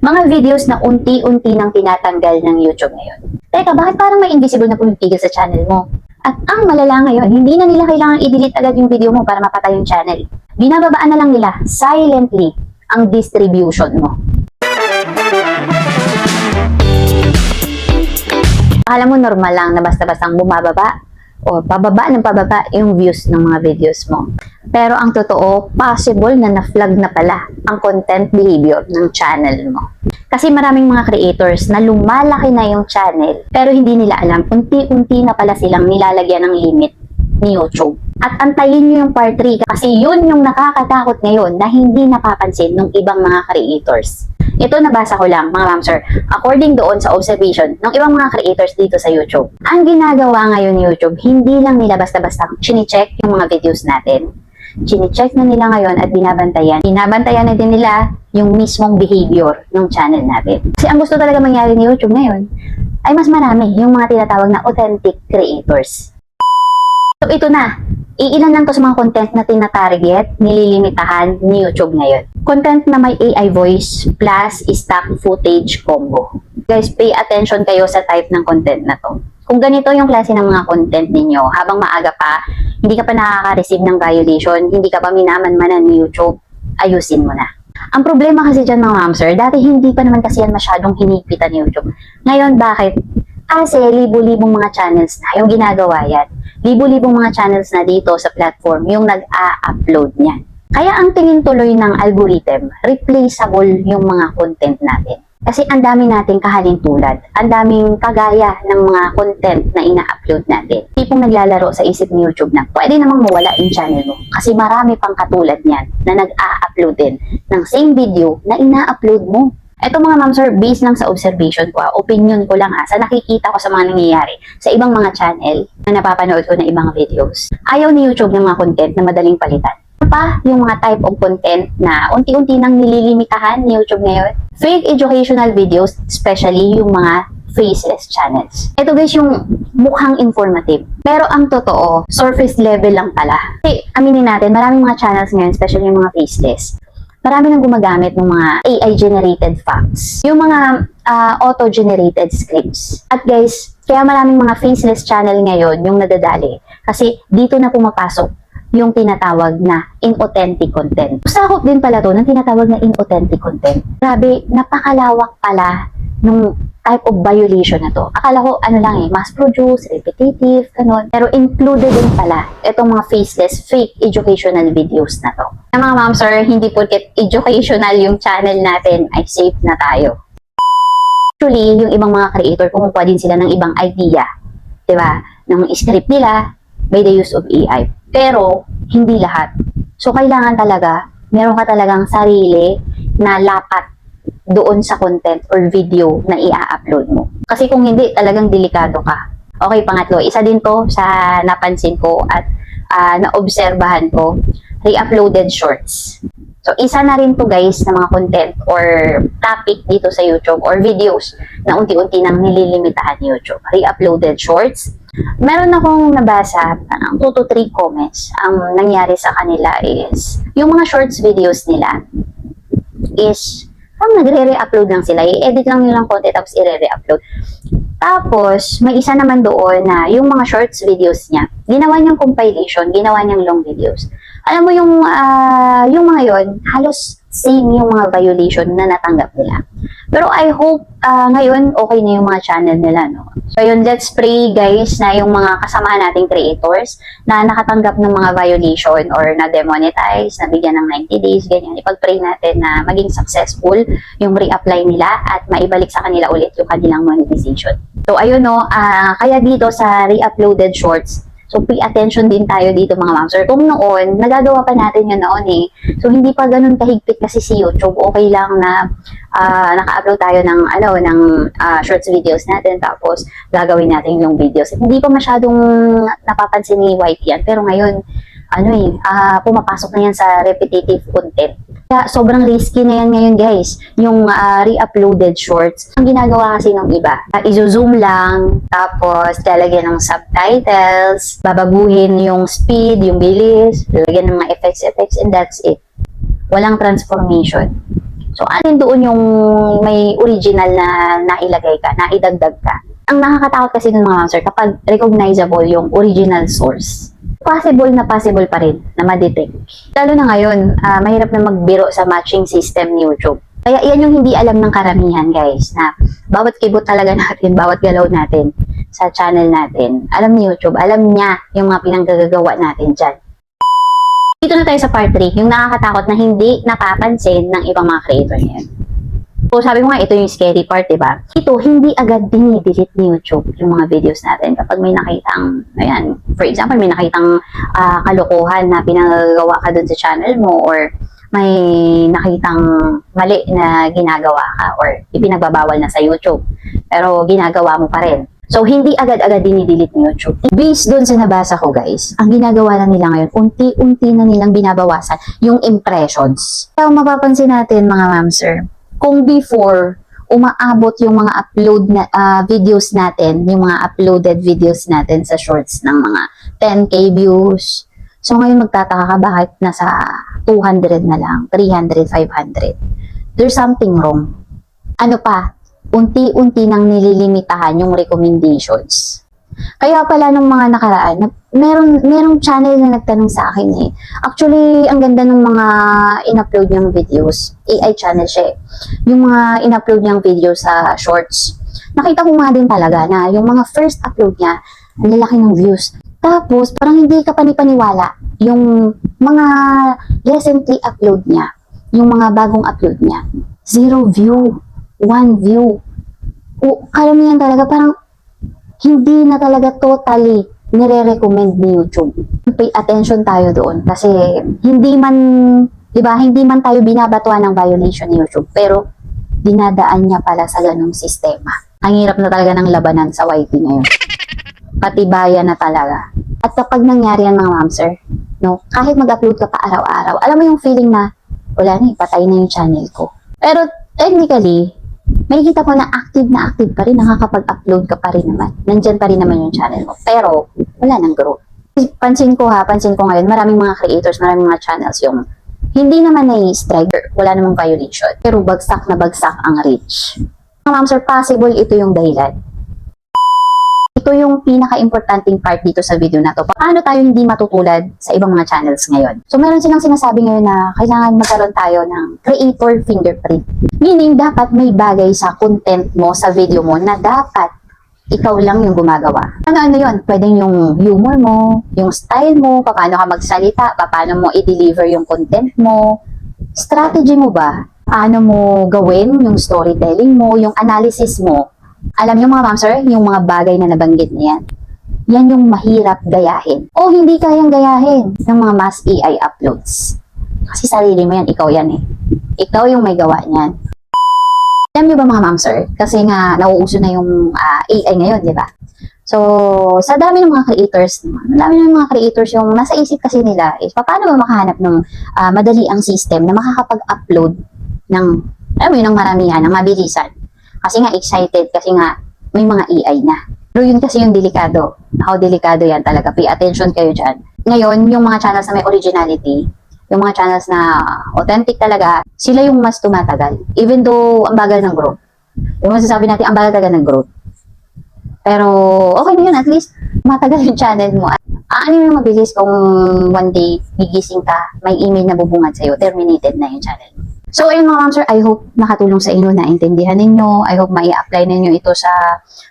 Mga videos na unti-unti nang tinatanggal ng YouTube ngayon. Teka, bakit parang may invisible na pumipigil sa channel mo? At ang malala ngayon, hindi na nila kailangan i-delete agad yung video mo para mapatay yung channel. Binababaan na lang nila silently ang distribution mo. Alam mo, normal lang na basta-bastang bumababa o pababa ng pababa yung views ng mga videos mo. Pero ang totoo, possible na na-flag na pala ang content behavior ng channel mo. Kasi maraming mga creators na lumalaki na yung channel pero hindi nila alam, unti-unti na pala silang nilalagyan ng limit ni YouTube. At antayin nyo yung part 3 kasi yun yung nakakatakot ngayon na hindi napapansin ng ibang mga creators. Ito nabasa ko lang, mga ma'am sir, according doon sa observation ng ibang mga creators dito sa YouTube. Ang ginagawa ngayon YouTube, hindi lang nila basta-basta chine-check yung mga videos natin. Chine-check na nila ngayon at binabantayan. Binabantayan na din nila yung mismong behavior ng channel natin. Kasi ang gusto talaga mangyari ni YouTube ngayon ay mas marami yung mga tinatawag na authentic creators. So ito na, iilan lang to sa mga content na tinatarget, nililimitahan ni YouTube ngayon. Content na may AI voice plus stock footage combo. Guys, pay attention kayo sa type ng content na to. Kung ganito yung klase ng mga content ninyo, habang maaga pa, hindi ka pa nakaka-receive ng violation, hindi ka pa minaman-manan ni YouTube, ayusin mo na. Ang problema kasi dyan mga ma'am sir, dati hindi pa naman kasi yan masyadong hinipitan ni YouTube. Ngayon, bakit? Kasi libo-libong mga channels na yung ginagawa yan. Libo-libong mga channels na dito sa platform yung nag-a-upload niyan. Kaya ang tingin tuloy ng algorithm, replaceable yung mga content natin. Kasi ang dami nating kahalintulad, ang daming kagaya ng mga content na ina-upload natin. Tipong naglalaro sa isip ni YouTube na pwede namang mawala yung channel mo kasi marami pang katulad niyan na nag-a-upload din ng same video na ina-upload mo. Ito mga ma'am sir, based lang sa observation ko, opinion ko lang sa nakikita ko sa mga nangyayari sa ibang mga channel na napapanood ko na ibang videos. Ayaw ni YouTube ng mga content na madaling palitan. Pa yung mga type of content na unti-unti nang nililimitahan ni YouTube ngayon? Fake educational videos, especially yung mga faceless channels. Ito guys yung mukhang informative. Pero ang totoo, surface level lang pala. Kasi aminin natin, maraming mga channels ngayon, especially yung mga faceless, marami nang gumagamit ng mga AI-generated facts. Yung mga auto-generated scripts. At guys, kaya maraming mga faceless channel ngayon yung nadadali. Kasi dito na pumapasok yung tinatawag na inauthentic content. Sakop din pala to ng tinatawag na inauthentic content. Grabe, napakalawak pala nung type of violation na to. Akala ko ano lang mass-produce, repetitive, ganun. Pero included din pala itong mga faceless, fake educational videos na to. Mga ma'am sir, hindi porket educational yung channel natin ay safe na tayo. Actually, yung ibang mga creator, kumukuha din sila ng ibang idea, diba? Ng script nila by the use of AI. Pero, hindi lahat. So, kailangan talaga, meron ka talagang sarili na lapat doon sa content or video na i-upload mo. Kasi kung hindi, talagang delikado ka. Okay, pangatlo, isa din to sa napansin ko at naobserbahan ko, re-uploaded shorts. So, isa na rin to guys na mga content or topic dito sa YouTube or videos na unti-unti nang nililimitahan ni YouTube. Re-uploaded shorts. Meron akong nabasa, 2 to 3 comments. Ang nangyari sa kanila is, yung mga shorts videos nila is, nagre-re-upload lang sila. I-edit lang nilang content tapos i-re-upload. Tapos, may isa naman doon na yung mga shorts videos niya, ginawa niyang compilation, ginawa niyang long videos. Alam mo yung mga yon halos same yung mga violation na natanggap nila. Pero I hope ngayon okay na yung mga channel nila, no? So yun, let's pray guys na yung mga kasama nating creators na nakatanggap ng mga violation or na demonetize, na bigyan ng 90 days, ganyan. Ipag-pray natin na maging successful yung re-apply nila at maibalik sa kanila ulit yung kanilang monetization. So ayun no, kaya dito sa re-uploaded shorts, so pay attention din tayo dito mga ma'am sir. Kung noon, nagagawa pa natin yun noon So hindi pa ganun kahigpit kasi si YouTube. Okay lang na naka-upload tayo ng shorts videos natin tapos gagawin natin yung videos. Hindi pa masyadong napapansin ni YT yan. Pero ngayon, pumapasok na yan sa repetitive content. Kaya sobrang risky na yan ngayon guys, yung re-uploaded shorts. Ang ginagawa kasi ng iba, izo-zoom lang, tapos lalagyan ng subtitles, babaguhin yung speed, yung bilis, lalagyan ng mga effects, and that's it. Walang transformation. So, alin doon yung may original na nailagay ka, naidagdag ka. Ang nakakatakot kasi ng mga sir, kapag recognizable yung original source, possible pa rin na ma-detect. Lalo na ngayon, mahirap na magbiro sa matching system ni YouTube. Kaya yan yung hindi alam ng karamihan, guys, na bawat kibot talaga natin, bawat galaw natin sa channel natin, alam ni YouTube, alam niya yung mga pinanggagawa natin dyan. Dito na tayo sa part 3, yung nakakatakot na hindi napapansin ng ibang mga creator ngayon. So, sabi ko nga, ito yung scary part, diba? Ito, hindi agad dinidelete ni YouTube yung mga videos natin kapag may nakitang, ayan, for example, may nakitang kalokohan na pinagagawa ka dun sa channel mo or may nakitang mali na ginagawa ka or ipinagbabawal na sa YouTube. Pero ginagawa mo pa rin. So, hindi agad-agad dinidelete ni YouTube. Based doon sa nabasa ko, guys, ang ginagawa lang nila ngayon, unti-unti na nilang binabawasan yung impressions. Kaya mapapansin natin, mga ma'am, sir, kung before, umaabot yung mga upload na videos natin, yung mga uploaded videos natin sa shorts ng mga 10k views. So, ngayon magtataka ka bakit nasa 200 na lang, 300, 500. There's something wrong. Ano pa? Unti-unti nang nililimitahan yung recommendations. Kaya pala nung mga nakaraan, merong channel na nagtanong sa akin eh. Actually, ang ganda ng mga in-upload niyang videos. AI channel siya eh. Yung mga in-upload niyang videos sa shorts. Nakita ko nga din talaga na yung mga first upload niya, ang lalaki ng views. Tapos, parang hindi ka panipaniwala yung mga recently upload niya, yung mga bagong upload niya. 0 view, 1 view. O, karamihan talaga, parang hindi na talaga totally nire-recommend ni YouTube. Pay attention tayo doon kasi hindi man, di ba, hindi man tayo binabatuan ng violation ni YouTube, pero dinadaan niya pala sa ganung sistema. Ang hirap na talaga ng labanan sa YT ngayon. Patibayan na talaga. At kapag nangyari yan, mga ma'am, sir, no, kahit mag-upload ka pa araw-araw, alam mo yung feeling na, wala na, patay na yung channel ko. Pero, technically, makikita ko na active pa rin, nakakapag-upload ka pa rin naman. Nandyan pa rin naman yung channel mo. Pero, wala nang growth. Pansin ko ngayon, maraming mga creators, maraming mga channels yung hindi naman na-strike, wala namang violation. Pero bagsak na bagsak ang reach. Mga ma'am, sir, possible ito yung dahilan. Ito yung pinaka-importanting part dito sa video na to. Paano tayo hindi matutulad sa ibang mga channels ngayon? So, meron silang sinasabi ngayon na kailangan magkaroon tayo ng creator fingerprint. Meaning, dapat may bagay sa content mo, sa video mo, na dapat ikaw lang yung gumagawa. Ano yun? Pwedeng yung humor mo, yung style mo, paano ka magsalita, paano mo i-deliver yung content mo, strategy mo ba? Paano mo gawin yung storytelling mo, yung analysis mo. Alam niyo mga ma'am sir, yung mga bagay na nabanggit niyan, yan yung mahirap gayahin. O hindi kayang gayahin ng mga mass AI uploads. Kasi sarili mo yan, ikaw yan eh. Ikaw yung may gawa niyan. Alam niyo ba mga ma'am sir, kasi nga nauuso na yung AI ngayon, di ba? So, sa dami ng mga creators, yung nasa isip kasi nila is, paano ba makahanap ng madali ang system na makakapag-upload ng, alam mo yun, ng maramihan, ng mabilisan. Kasi nga excited, kasi nga may mga AI na. Pero yun kasi yung delikado. How delikado yan talaga. Pay attention kayo dyan. Ngayon, yung mga channels na may originality, yung mga channels na authentic talaga, sila yung mas tumatagal. Even though ang bagal ng growth. Yung masasabi natin, ang bagal talaga ng growth. Pero okay na yun, at least matagal yung channel mo. Ano yung mabilis kung one day gigising ka, may email na bubungad sa'yo, terminated na yung channel mo. So, ayun mga ma'am sir, I hope nakatulong sa inyo, naintindihan ninyo. I hope mai-apply ninyo ito sa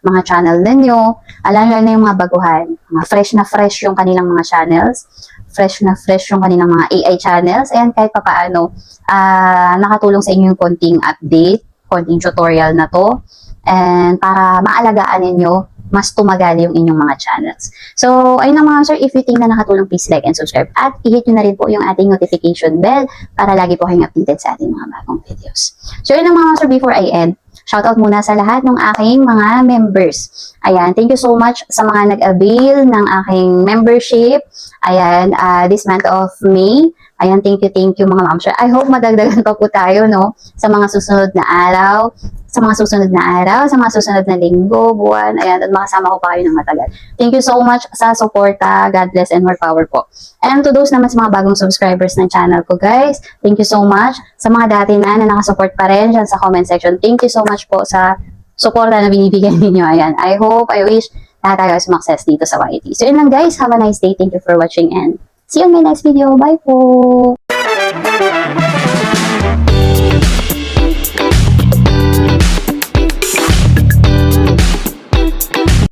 mga channel ninyo. Alam na yung mga baguhan. Mga fresh na fresh yung kanilang mga channels. Fresh na fresh yung kanilang mga AI channels. Ayan, kahit papaano, nakatulong sa inyo yung konting update, konting tutorial na to. And para maalagaan ninyo, mas tumagal yung inyong mga channels. So, ayun na mga sir, if you think na nakatulong, please like and subscribe. At i-hit nyo na rin po yung ating notification bell para lagi po kayong updated sa ating mga bagong videos. So, ayun na mga sir, before I end, shoutout muna sa lahat ng aking mga members. Ayan, thank you so much sa mga nag-avail ng aking membership. Ayan, this month of May. Ayan, thank you mga ma'am sir. I hope madagdagan pa po tayo, no, sa mga susunod na araw, sa mga susunod na araw, sa mga susunod na linggo, buwan, ayan, at makasama ko pa kayo ng matagal. Thank you so much sa suporta. God bless and more power po. And to those naman sa mga bagong subscribers ng channel ko, guys, thank you so much. Sa mga dati na nakasupport pa rin dyan sa comment section, thank you so much po sa suporta na binibigyan ninyo. Ayan, I hope, I wish lahat tayo success dito sa YT. So yun lang guys, have a nice day. Thank you for watching and see you in my next video. Bye po!